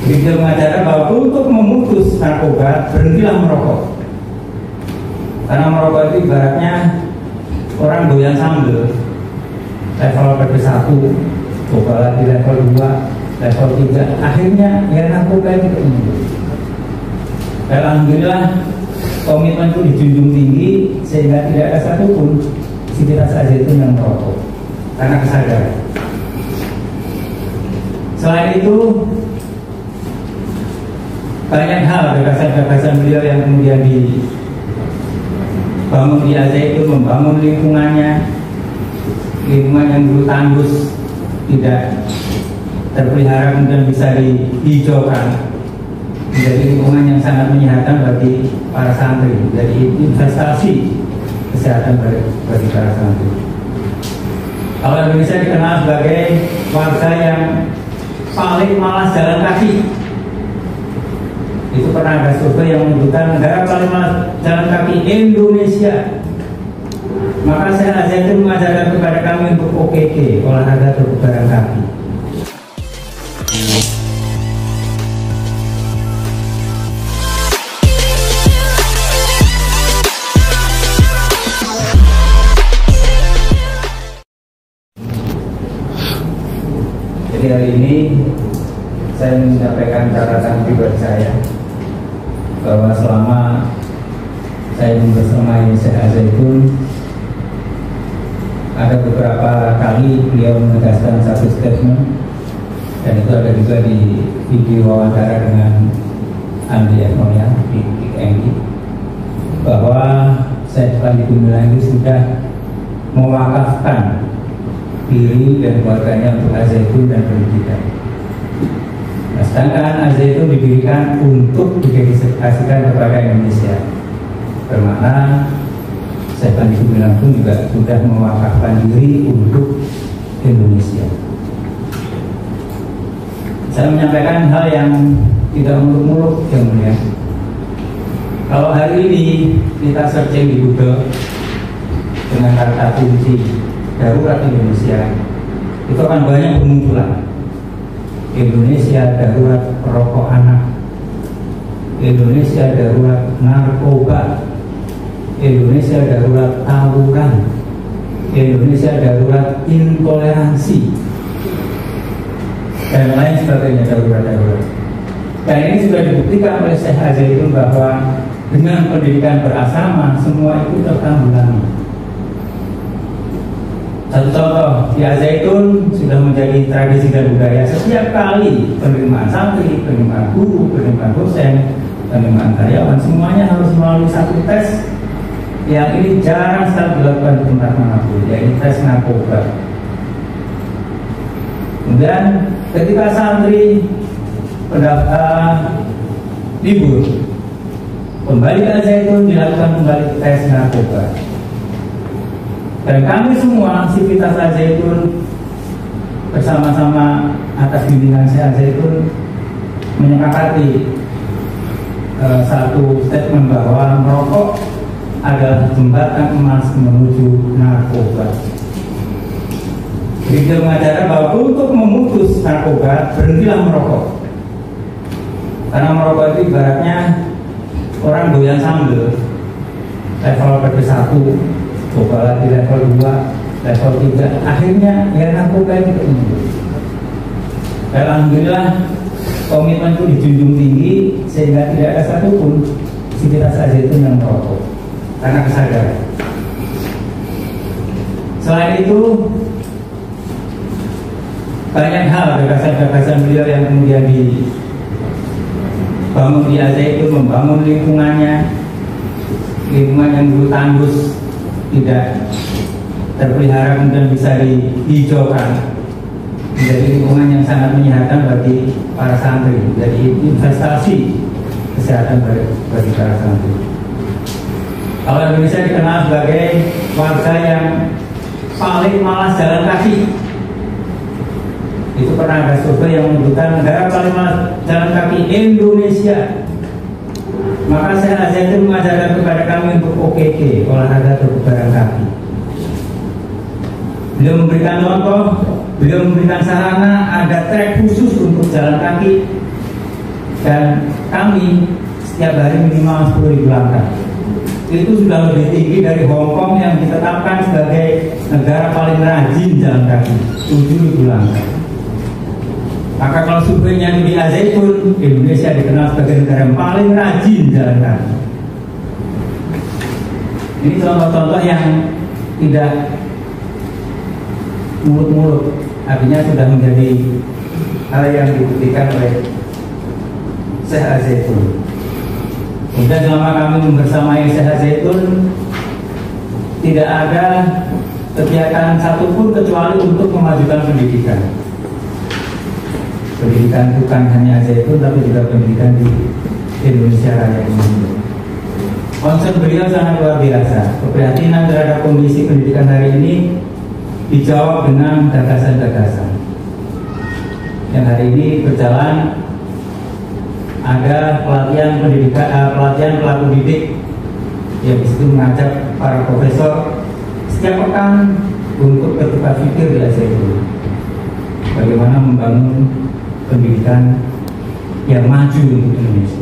Beliau mengajarkan bahwa untuk memutus narkoba, berhentilah merokok. Karena merokok itu ibaratnya orang doyan sambal. Level PD1, coba lagi level 2, level 3, akhirnya ya narkoba itu memutus. Alhamdulillah komitmen itu dijunjung tinggi sehingga tidak ada satupun sivitas Al-Zaitun yang merokok karena kesadaran. Selain itu banyak hal gagasan-gagasan beliau yang kemudian dibangun di Al-Zaitun, membangun lingkungan yang dulu tandus tidak terpelihara kemudian bisa dihijaukan menjadi lingkungan yang sangat menyehatkan bagi para santri, jadi investasi kesehatan bagi para santri. Kalau Indonesia dikenal sebagai warga yang paling malas jalan kaki. Itu pernah ada survei yang menyebutkan negara paling malas jalan kaki Indonesia. Maka Syekh Al-Zaitun mengajarkan kepada kami untuk OKK, olahraga kebugaran kaki. Jadi hari ini saya menyampaikan catatan pribadi saya bahwa selama saya membersamai Syekh Al-Zaitun, ada beberapa kali beliau menegaskan satu statement, dan itu ada juga di video wawancara dengan Andi Ekonia di PKMI, bahwa Syekh Al-Zaitun sudah mewakafkan diri dan keluarganya untuk Al-Zaitun dan pendidikan. Nah, sedangkan Al-Zaitun didirikan untuk didedikasikan kepada Indonesia, bermakna Syekh Al-Zaitun pun juga sudah mewakafkan diri untuk Indonesia. Saya menyampaikan hal yang tidak muluk-muluk, yang mulia. Kalau hari ini kita searching di Google dengan kata kunci darurat Indonesia, itu akan banyak bermunculan. Indonesia darurat perokok anak, Indonesia darurat narkoba, Indonesia darurat tawuran, Indonesia darurat intoleransi, dan lain sebagainya, darurat-darurat. Dan ini sudah dibuktikan oleh Syekh Al-Zaitun bahwa dengan pendidikan berasrama semua itu tertanggulangi. Satu contoh, di Al-Zaitun sudah menjadi tradisi dan budaya setiap kali penerimaan santri, penerimaan guru, penerimaan dosen, penerimaan karyawan, semuanya harus melalui satu tes yang ini jarang sekali dilakukan di tempat manapun, yaitu tes narkoba. Kemudian ketika santri libur, kembali ke Al-Zaitun dilakukan kembali tes narkoba. Dan kami semua sivitas Al-Zaitun bersama-sama atas bimbingan Syekh Al-Zaitun menyepakati satu statement bahwa merokok adalah jembatan emas menuju narkoba. Beliau mengajarkan bahwa untuk memutus narkoba, berhentilah merokok. Karena merokok itu ibaratnya orang doyan sambal. Level PD1, coba lagi level 2, level 3, akhirnya ya narkoba itu memutus. Alhamdulillah komitmen itu dijunjung tinggi sehingga tidak ada satupun sivitas Al-Zaitun yang merokok karena kesadaran. Selain itu banyak hal gagasan-gagasan beliau yang kemudian dibangun di Al-Zaitun, membangun lingkungan yang dulu tandus tidak terpelihara kemudian bisa dihijaukan menjadi lingkungan yang sangat menyehatkan bagi para santri, jadi investasi kesehatan bagi para santri. Kalau Indonesia dikenal sebagai warga yang paling malas jalan kaki. Itu pernah ada survei yang menyebutkan negara paling malas jalan kaki Indonesia. Maka Syekh Al-Zaitun mengajarkan kepada kami untuk OKK, olahraga kebugaran kaki. Beliau memberikan contoh, beliau memberikan sarana, ada trek khusus untuk jalan kaki Dan kami setiap hari minimal 10.000 langkah. Itu sudah lebih tinggi dari Hong Kong yang ditetapkan sebagai negara paling rajin jalan kaki, 7.000 langkah. Maka kalau surveinya di Al-Zaitun, Indonesia dikenal sebagai negara yang paling rajin jalan kaki. Ini contoh-contoh yang tidak mulut-mulut, artinya sudah menjadi hal yang dibuktikan oleh Syekh Al-Zaitun. Kemudian selama kami membersamai Syekh Al-Zaitun, tidak ada kegiatan satupun kecuali untuk memajukan pendidikan. Pendidikan bukan hanya Al-Zaitun, tapi juga pendidikan di Indonesia Raya ini. Konsep beliau sangat luar biasa. Keprihatinan terhadap kondisi pendidikan hari ini dijawab dengan gagasan-gagasan. Yang hari ini berjalan, ada pelatihan pendidikan, pelatihan pelaku didik yang disitu mengajak para profesor setiap pekan untuk bertukar pikir di Al-Zaitun, bagaimana membangun pendidikan yang maju untuk Indonesia.